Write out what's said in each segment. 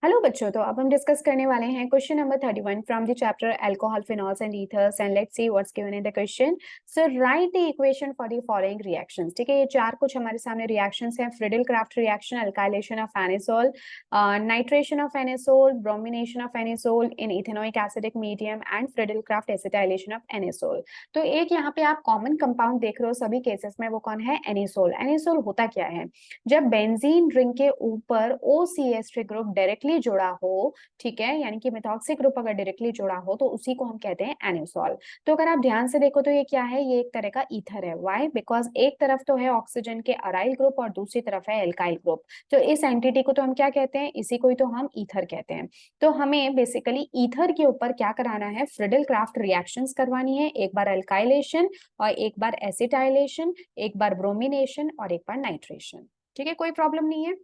Hello बच्चों, तो अब हम डिस्कस करने वाले हैं question number 31 from the chapter alcohol phenols and ethers and let's see what's given in the question. So right the equation for the following reactions. ठीक है, ये चार कुछ हमारे सामने रिएक्शंस हैं। Friedel Crafts reaction, alkylation of anisole, nitration of anisole, bromination of anisole in ethanoic acidic medium and Friedel Crafts acetylation of anisole. तो एक यहाँ पे आप कॉमन कंपाउंड देख रहे हो सभी केसेस में, वो कौन है? एनिसोल। एनिसोल होता क्या है? जब बेंजीन रिंग के ऊपर OCH3 ग्रुप डायरेक्टली जुड़ा हो, ठीक है, यानी कि मेथॉक्सी ग्रुप अगर डायरेक्टली जुड़ा हो तो उसी को हम कहते हैं एनिसोल। तो अगर आप ध्यान से देखो तो ये क्या है? ये एक तरह का ईथर है। व्हाई? बिकॉज एक तरफ तो है ऑक्सीजन के अराइल ग्रुप और दूसरी तरफ है एल्काइल ग्रुप। तो इस एंटिटी को तो हम क्या कहते हैं? इसी को ही तो हम ईथर कहते हैं। तो हमें बेसिकली ईथर के ऊपर क्या कराना है? फ्रिडल क्राफ्ट रिएक्शंस करवानी है। एक बार अल्काइलेशन और एक बार एसिटाइलेशन, एक बार ब्रोमिनेशन और एक बार नाइट्रेशन। ठीक है, कोई प्रॉब्लम नहीं है।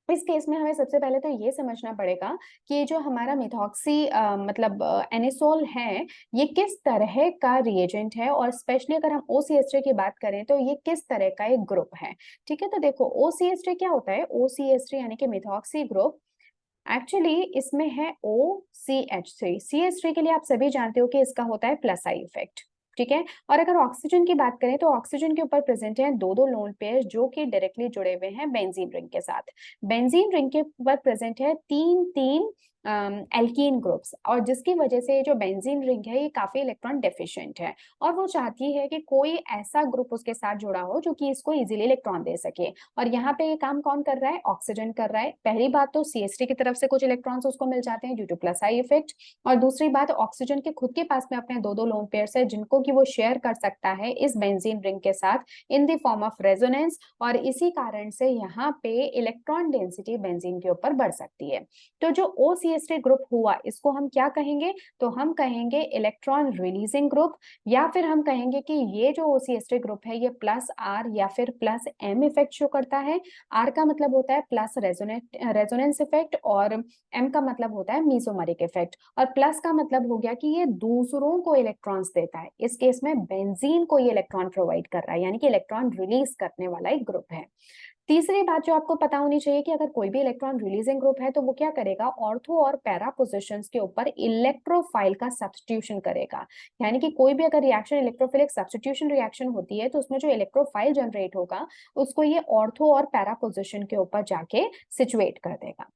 इस केस में हमें सबसे पहले तो ये समझना पड़ेगा कि जो हमारा मिथॉक्सी मतलब एनिसोल है, ये किस तरह का रिएजेंट है, और स्पेशली अगर हम OCH3 की बात करें तो ये किस तरह का एक ग्रुप है। ठीक है, तो देखो OCH3 क्या होता है? OCH3 यानी कि मिथॉक्सी ग्रुप, एक्चुअली इसमें है OCH3। CH3 के लिए आप सभी जानते हो कि इसका होता है प्लस आई इफेक्ट। ठीक है, और अगर ऑक्सीजन की बात करें तो ऑक्सीजन के ऊपर प्रेजेंट है दो दो लोन पेयर जो कि डायरेक्टली जुड़े हुए हैं बेंजीन रिंग के साथ। बेंजीन रिंग के ऊपर प्रेजेंट है तीन तीन एल्कीन ग्रुप्स, और जिसकी वजह से जो बेंजीन रिंग है ये काफी इलेक्ट्रॉन डेफिशिएंट है, और वो चाहती है कि कोई ऐसा ग्रुप उसके साथ जुड़ा हो जो कि इसको इजीली इलेक्ट्रॉन दे सके। और यहाँ पे ये काम कौन कर रहा है? ऑक्सीजन कर रहा है। पहली बात तो CH3 की तरफ से कुछ इलेक्ट्रॉन्स उसको मिल जाते हैं due two plus I effect, और दूसरी बात ऑक्सीजन के खुद के पास में अपने दो दो लोन पेयर्स है जिनको कि वो शेयर कर सकता है इस बेंजीन रिंग के साथ in the form of resonance, और इसी कारण से यहाँ पे इलेक्ट्रॉन डेंसिटी बेंजीन के ऊपर बढ़ सकती है। तो जो OCH3 ग्रुप हुआ इसको हम क्या कहेंगे? तो हम कहेंगे इलेक्ट्रॉन रिलीजिंग ग्रुप, या फिर हम कहेंगे कि ये जो OCH3 ग्रुप है ये प्लस R या फिर प्लस M इफेक्ट शो करता है। R का मतलब होता है प्लस रेजोनेंस इफेक्ट, और M का मतलब होता है मीसोमरिक इफेक्ट, और प्लस का मतलब हो गया कि ये दूसरों को इलेक्ट्रॉन्स देता है। इस केस में बेंजीन को ये इलेक्ट्रॉन प्रोवाइड कर रहा है, यानी कि इलेक्ट्रॉन रिलीज करने वाला एक ग्रुप है। तीसरी बात जो आपको पता होनी चाहिए कि अगर कोई भी इलेक्ट्रॉन रिलीजिंग ग्रुप है तो वो क्या करेगा? ऑर्थो और पैरा पोजीशंस के ऊपर इलेक्ट्रोफाइल का सब्स्टिट्यूशन करेगा। यानी कि कोई भी अगर रिएक्शन इलेक्ट्रोफिलिक सब्स्टिट्यूशन रिएक्शन होती है तो उसमें जो इलेक्ट्रोफाइल जनरेट होगा उसको ये ऑर्थो और पैरा पोजीशन के ऊपर जाके सिचुएट कर देगा।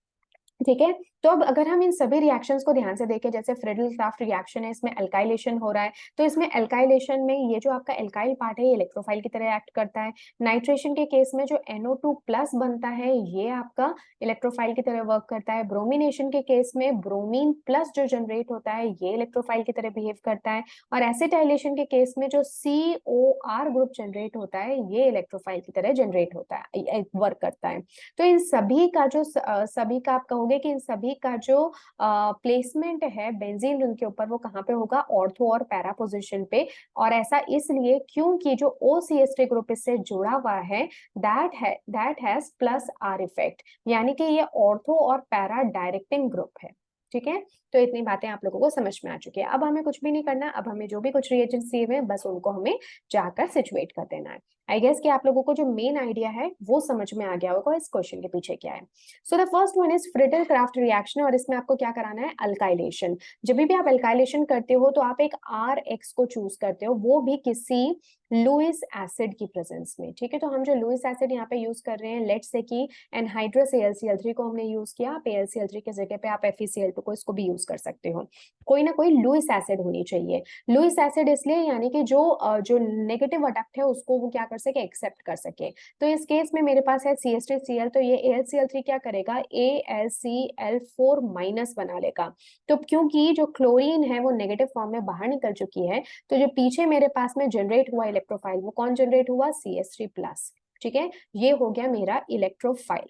ठीक है, तो अब अगर हम इन सभी रिएक्शंस को ध्यान से देखें, जैसे फ्रिडल क्राफ्ट रिएक्शन है, इसमें अल्काइलेशन हो रहा है, तो इसमें अल्काइलेशन में ये जो आपका एल्काइल पार्ट है ये इलेक्ट्रोफाइल की तरह एक्ट करता है। नाइट्रेशन के केस में जो NO2 प्लस बनता है ये आपका इलेक्ट्रोफाइल की तरह वर्क करता है। ब्रोमिनेशन के केस में ब्रोमीन प्लस जो जनरेट होता है ये इलेक्ट्रोफाइल की तरह बिहेव करता है, और एसिटाइलेशन के केस में जो COR ग्रुप जनरेट होता है ये इलेक्ट्रोफाइल की तरह जनरेट होता है, वर्क करता है। तो इन सभी का जो सभी का आप कहोगे कि इन सभी का जो प्लेसमेंट है बेंजीन रिंग के ऊपर वो कहाँ पे होगा? ऑर्थो और पैरा पोजीशन पे। और ऐसा इसलिए क्योंकि जो OCH3 ग्रुप इससे जुड़ा हुआ है that has plus R effect, यानी कि ये ऑर्थो और पैरा डायरेक्टिंग ग्रुप है। ठीक है, तो इतनी बातें आप लोगों को समझ में आ चुकी है। अब हमें कुछ भी नहीं करना, अब हमें जो भी कुछ रिएजेंट्स दिए हुए हैं बस उनको हमें जाकर सिचुएट कर देना है। आई गेस कि आप लोगों को जो मेन आइडिया है वो समझ में आ गया होगा इस क्वेश्चन के पीछे क्या है। So the first one is Friedel Crafts reaction, और इसमें आपको क्या कराना है? अल्काइलेशन। जब भी आप अल्काइलेशन करते हो तो आप एक RX को चूज करते हो, वो भी किसी लुइस एसिड की प्रेजेंस में। ठीक है, तो हम जो लुइस एसिड यहाँ पे यूज कर रहे हैं, लेट्स से कि एनहाइड्रस AlCl3 को हमने यूज किया, आप AlCl3 की जगह पे आप FeCl2 को इसको भी यूज कर सकते हो। कोई ना कोई लुइस एसिड होनी चाहिए। लुइस एसिड इसलिए यानी कि जो नेगेटिव अडक्ट है उसको वो क्या कर सके? एक्सेप्ट कर सके। तो इस केस में मेरे पास है CH3Cl, तो ये AlCl3 क्या करेगा? AlCl4 माइनस बना लेगा। तो क्योंकि जो क्लोरीन है वो नेगेटिव फॉर्म में बाहर निकल चुकी है, तो जो पीछे मेरे पास में जनरेट हुआ इलेक्ट्रोफाइल वो कौन जनरेट हुआ? CH3 plus. ठीक है, ये हो गया मेरा इलेक्ट्रोफाइल।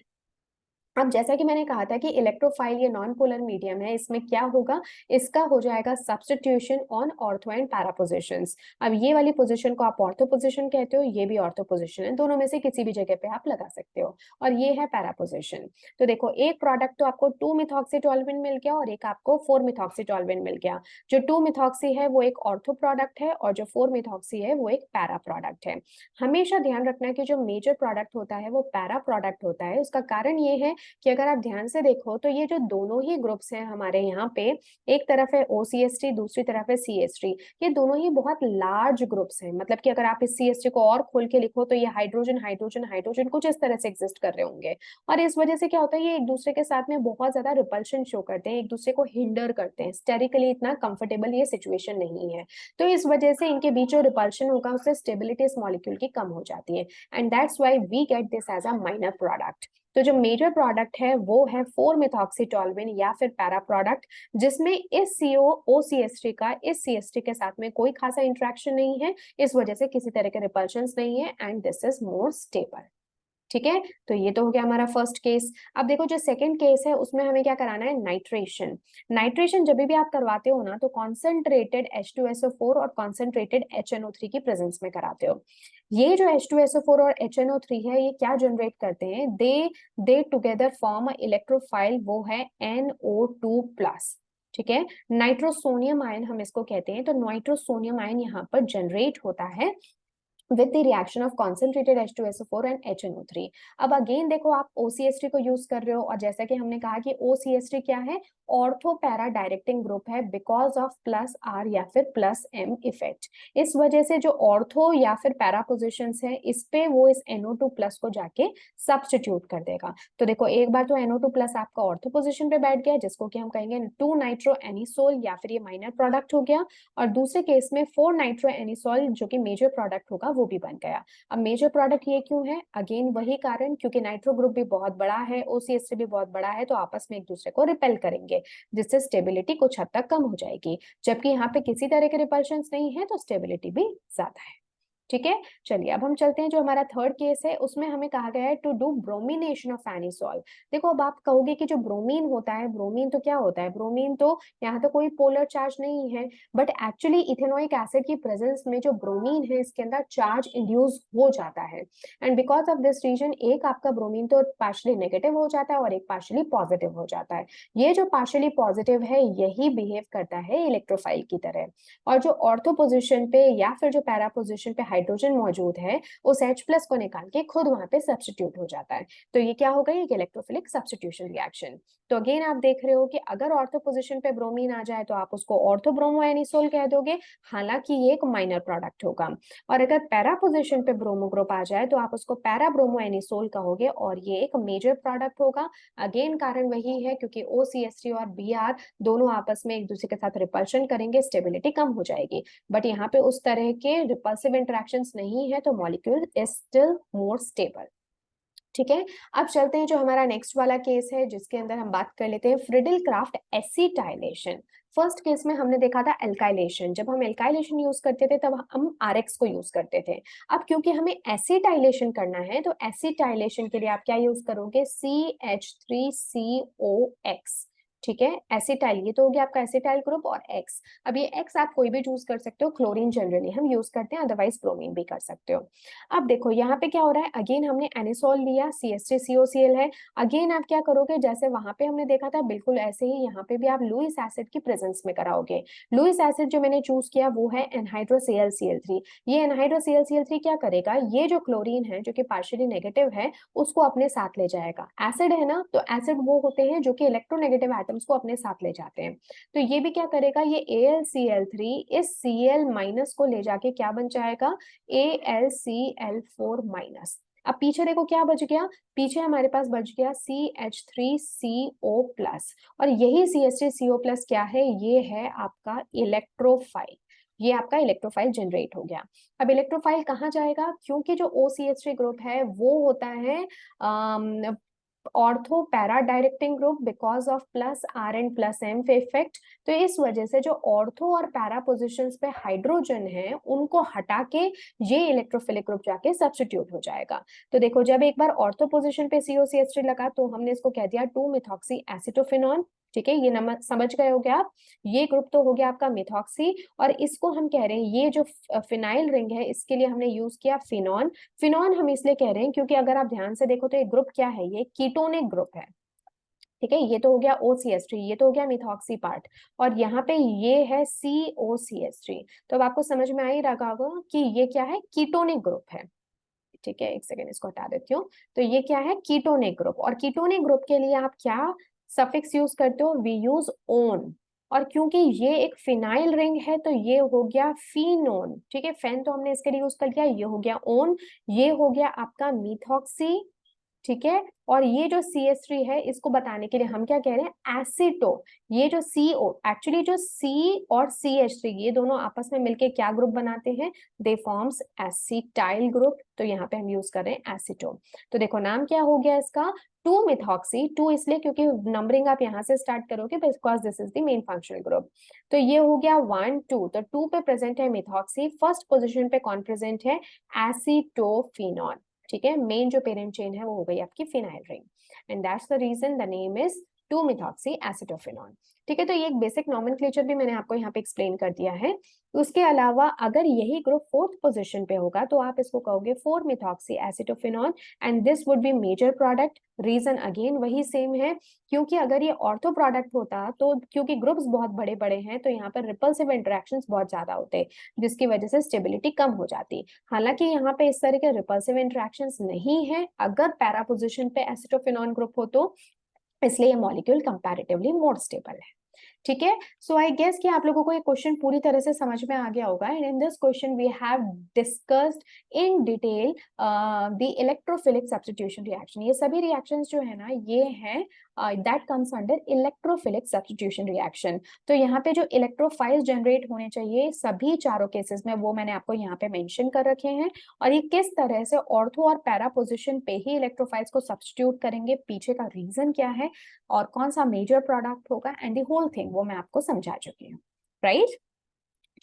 अब जैसा कि मैंने कहा था कि इलेक्ट्रोफाइल ये नॉन पोलर मीडियम है, इसमें क्या होगा? इसका हो जाएगा substitution on ortho and para positions. अब ये वाली पोजीशन को आप ऑर्थो पोजीशन कहते हो, ये भी ऑर्थो पोजीशन है, दोनों में से किसी भी जगह पे आप लगा सकते हो, और ये है पैरा पोजीशन। तो देखो एक प्रोडक्ट तो आपको 2-मिथॉक्सी-टोल्यूएन मिल गया और एक आपको 4-मिथॉक्सी-टोल्यूएन मिल गया। जो 2-मिथॉक्सी है वो एक ऑर्थो प्रोडक्ट है, और जो 4-मिथॉक्सी है वो एक पैरा प्रोडक्ट है। हमेशा ध्यान रखना कि जो मेजर प्रोडक्ट होता है वो पैरा प्रोडक्ट होता है। उसका कारण ये है कि अगर आप ध्यान से देखो तो ये जो दोनों ही ग्रुप्स हैं हमारे यहाँ पे, एक तरफ है OCH3, दूसरी तरफ है CH3, ये दोनों ही बहुत लार्ज ग्रुप्स हैं। मतलब कि अगर आप इस CH3 को और खोल के लिखो तो ये हाइड्रोजन हाइड्रोजन हाइड्रोजन कुछ इस तरह से एग्जिस्ट कर रहे होंगे, और इस वजह से क्या होता है, ये एक दूसरे के साथ में बहुत ज्यादा रिपल्शन शो करते हैं, एक दूसरे को हिंडर करते हैं, स्टेरिकली इतना कंफर्टेबल ये सिचुएशन नहीं है। तो इस वजह से इनके बीच जो रिपल्शन होगा उससे स्टेबिलिटी इस मॉलिक्यूल की कम हो जाती है, and that's why we get this as a minor product. तो जो मेजर प्रोडक्ट है वो है 4-methoxytoluene या फिर पैरा प्रोडक्ट, जिसमें इस CO OCH3 का इस CH3 के साथ में कोई खासा इंटरेक्शन नहीं है, इस वजह से किसी तरह के रिपल्शंस नहीं है, and this is more stable. ठीक है, तो ये तो हो गया हमारा फर्स्ट केस। अब देखो जो सेकंड केस है उसमें हमें क्या कराना है, नाइट्रेशन। नाइट्रेशन जब भी आप करवाते हो ना तो कॉन्सेंट्रेटेड H2SO4 और कॉन्सेंट्रेटेड HNO3 की प्रेजेंस में कराते हो। ये जो H2SO4 और HNO3 है ये क्या जनरेट करते हैं, दे टुगेदर फॉर्म अ इलेक्ट्रोफाइल, वो है NO2+। ठीक है, नाइट्रोसोनियम आयन हम इसको कहते हैं। तो नाइट्रोसोनियम आयन यहाँ पर जनरेट होता है with the reaction of concentrated H2SO4 and HNO3। अब अगेन देखो आप OCH3 को यूज कर रहे हो, और जैसा कि हमने कहा कि OCH3 क्या है, ऑर्थो पैरा डायरेक्टिंग ग्रुप है, बिकॉज ऑफ +R या फिर +M इफेक्ट। इस वजह से जो ऑर्थो या फिर पैरा पोजिशंस है इस पे वो इस NO2+ को जाके सब्सटीट्यूट कर देगा। तो देखो एक बार तो NO2+ आपका ऑर्थो पोजिशन पे बैठ गया, जिसको कि हम कहेंगे 2-नाइट्रोएनिसोल या फिर ये माइनर प्रोडक्ट हो गया, और दूसरे केस में 4-नाइट्रोएनिसोल जो कि मेजर प्रोडक्ट होगा वो भी बन गया। अब मेजर प्रोडक्ट ये क्यों है, अगेन वही कारण, क्योंकि नाइट्रो ग्रुप भी बहुत बड़ा है, OCH भी बहुत बड़ा है, तो आपस में एक दूसरे को रिपेल करेंगे, जिससे स्टेबिलिटी कुछ हद तक कम हो जाएगी। जबकि यहाँ पे किसी तरह के रिपल्शंस नहीं है तो स्टेबिलिटी भी ज्यादा है। ठीक है, चलिए अब हम चलते हैं जो हमारा थर्ड केस है, उसमें हमें कहा गया है to do bromination of anisole. देखो अब आप कहोगे कि जो ब्रोमीन होता है, ब्रोमीन तो क्या होता है, ब्रोमीन तो यहाँ तो कोई पोलर चार्ज नहीं है, बट एक्चुअली इथेनोइक एसिड की प्रेजेंस में जो ब्रोमीन है इसके अंदर चार्ज इंड्यूस हो जाता है, and because of this reason एक आपका ब्रोमीन तो पार्शियली नेगेटिव हो जाता है और एक पार्शियली पॉजिटिव हो जाता है। ये जो पार्शियली पॉजिटिव है यही बिहेव करता है इलेक्ट्रोफाइल की तरह, और जो ऑर्थो पोजिशन पे या फिर जो पैरा पोजिशन पे हाइड्रोजन मौजूद है उस H+ को निकाल के खुद वहां पे सब्स्टिट्यूट हो जाता है। तो ये क्या हो गई, एक इलेक्ट्रोफिलिक सब्स्टिट्यूशन रिएक्शन। तो अगेन आप देख रहे हो कि अगर ऑर्थो पोजिशन पे ब्रोमीन आ जाए तो आप उसको ऑर्थो ब्रोमो एनिसोल कह दोगे, हालांकि ये एक माइनर प्रोडक्ट होगा, और अगर पैरा पोजिशन पे ब्रोमो ग्रुप आ जाए तो आप उसको पैरा ब्रोमो एनिसोल कहोगे, और ये एक मेजर प्रोडक्ट होगा। अगेन कारण वही है, क्योंकि OCH3 और Br दोनों आपस में एक दूसरे के साथ रिपल्शन करेंगे, स्टेबिलिटी कम हो जाएगी, बट यहाँ पे उस तरह के रिपल्सिव इंटरेक्शंस नहीं है, तो molecule is still more stable. ठीक है, अब चलते हैं जो हमारा नेक्स्ट वाला केस है, जिसके अंदर हम बात कर लेते हैं Friedel Crafts acetylation. First case में हमने देखा था एल्काइलेशन, जब हम एल्काइलेशन यूज करते थे तब हम RX को यूज करते थे। अब क्योंकि हमें एसिटाइलेशन करना है तो एसिटाइलेशन के लिए आप क्या यूज करोगे, CH3COX। ठीक है, एसिटाइल, ये तो हो गया आपका एसिटाइल ग्रुप, और X। अब ये X आप कोई भी चूज कर सकते हो, क्लोरीन जनरली हम यूज करते हैं, अदरवाइज ब्रोमीन भी कर सकते हो। अब देखो यहाँ पे क्या हो रहा है, अगेन हमने एनिसोल लिया, CH3COCl है। अगेन आप क्या करोगे, जैसे वहां पे हमने देखा था बिल्कुल ऐसे ही यहाँ पे भी आप लुइस एसिड की प्रेजेंस में कराओगे। लुइस एसिड जो मैंने चूज किया वो है एनहाइड्रोClCl3। ये एनहाइड्रोClCl3 क्या करेगा, ये जो क्लोरीन है जो कि पार्शियली नेगेटिव है उसको अपने साथ ले जाएगा। एसिड है ना, तो एसिड वो होते हैं जो कि इलेक्ट्रोनेगेटिव एटम्स को अपने साथ ले जाते हैं। तो ये भी क्या करेगा, ये AlCl3 इस Cl- को ले जाके क्या बन जाएगा, AlCl4-। अब पीछे देखो क्या बच गया, पीछे हमारे पास बच गया CH3CO+, और यही CH3CO+ क्या है, ये है आपका इलेक्ट्रोफाइल। ये आपका इलेक्ट्रोफाइल जनरेट हो गया। अब इलेक्ट्रोफाइल कहाँ जाएगा, क्योंकि जो OCH3 ग्रुप है वो होता है ortho para directing group, because of +R and +M effect. तो इस वजह से जो ऑर्थो और पैरा पोजिशंस पे हाइड्रोजन है उनको हटा के ये इलेक्ट्रोफिलिक ग्रुप जाके सब्स्टिट्यूट हो जाएगा। तो देखो जब एक बार ऑर्थो पोजिशन पे COCH3 लगा तो हमने इसको कह दिया 2-मिथॉक्सी एसिटोफिनॉन। ठीक है, ये नंबर समझ गए हो गया आप, ये ग्रुप तो हो गया आपका मिथॉक्सी, और इसको हम कह रहे हैं ये जो फिनाइल रिंग है इसके लिए हमने यूज किया फिनॉन। फिनॉन हम इसलिए कह रहे हैं क्योंकि अगर आप ध्यान से देखो तो ये ग्रुप क्या है, ये कीटोनिक ग्रुप है। ठीक है, ये तो हो गया OCH3, ये तो हो गया मिथॉक्सी पार्ट, और यहाँ पे ये है COCH3। तो अब आपको समझ में आ ही रहा होगा कि ये क्या है, कीटोनिक ग्रुप है। ठीक है, एक सेकेंड इसको हटा देती हूँ। तो ये क्या है, कीटोनिक ग्रुप, और कीटोनिक ग्रुप के लिए आप क्या सफिक्स यूज करते हो, वी यूज ओन, और क्योंकि ये एक फिनाइल रिंग है तो ये हो गया फिनोन, ठीक है, फेन तो हमने इसके लिए यूज कर लिया, ये हो गया ओन, ये हो गया आपका मिथॉक्सी, ठीक है, और ये जो CH3 है इसको बताने के लिए हम क्या कह रहे हैं, एसिटो, ये जो CO, एक्चुअली जो C और CH3 ये दोनों आपस में मिलके क्या ग्रुप बनाते हैं, दे फॉर्म्स एसिटाइल ग्रुप, तो यहाँ पे हम यूज कर रहे हैं एसिटो। तो देखो नाम क्या हो गया इसका, 2 मिथॉक्सी, 2 इसलिए क्योंकि नंबरिंग आप यहाँ से स्टार्ट करोगे because this is the main functional group. तो ये हो गया 1 2, तो 2 पे प्रेजेंट है मिथॉक्सी, फर्स्ट पोजिशन पे कौन प्रेजेंट है, एसिटोफिनॉल, ठीक है, मेन जो पेरेंट चेन है वो हो गई आपकी phenyl ring, and that's the reason the name is 2 methoxy acetophenol, ठीक है। तो ये एक बेसिक नॉमेनक्लेचर भी मैंने आपको यहाँ पे एक्सप्लेन कर दिया है। उसके अलावा अगर यही ग्रुप 4th पोजीशन पे होगा तो आप इसको कहोगे 4 methoxy acetophenol, and this would be major product. Reason again वही सेम है, क्योंकि अगर ये ऑर्थो प्रोडक्ट होता तो क्योंकि ग्रुप्स बहुत बड़े बड़े हैं तो यहाँ पर रिपल्सिव इंटरेक्शंस बहुत ज्यादा होते, जिसकी वजह से स्टेबिलिटी कम हो जाती। हालांकि यहाँ पे इस तरह के रिपल्सिव इंटरेक्शंस नहीं है अगर पैरा पोजीशन पे एसिटोफिनॉल ग्रुप हो तो, इसलिए ये मॉलिक्यूल कंपैरेटिवली मोर स्टेबल है, ठीक है। सो आई गेस कि आप लोगों को ये क्वेश्चन पूरी तरह से समझ में आ गया होगा, and in this question we have discussed in detail the electrophilic substitution reaction. ये सभी रिएक्शंस जो है ना ये है that comes under electrophilic substitution reaction. तो यहाँ पे जो इलेक्ट्रोफाइल्स जनरेट होने चाहिए सभी चारों केसेस में वो मैंने आपको यहाँ पे मेंशन कर रखे हैं, और ये किस तरह से ऑर्थो और पैरा पोजिशन पे ही इलेक्ट्रोफाइल्स को सब्स्टिट्यूट करेंगे, पीछे का रीजन क्या है और कौन सा मेजर प्रोडक्ट होगा, एंड द होल थिंग वो मैं आपको समझा चुकी हूँ, राइट।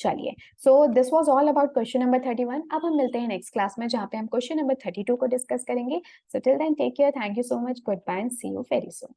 चलिए, so this was all about question number 31। अब हम मिलते हैं नेक्स्ट क्लास में जहाँ पे हम क्वेश्चन नंबर 32 को डिस्कस करेंगे। So till then take care, thank you so much, good bye and see you very soon.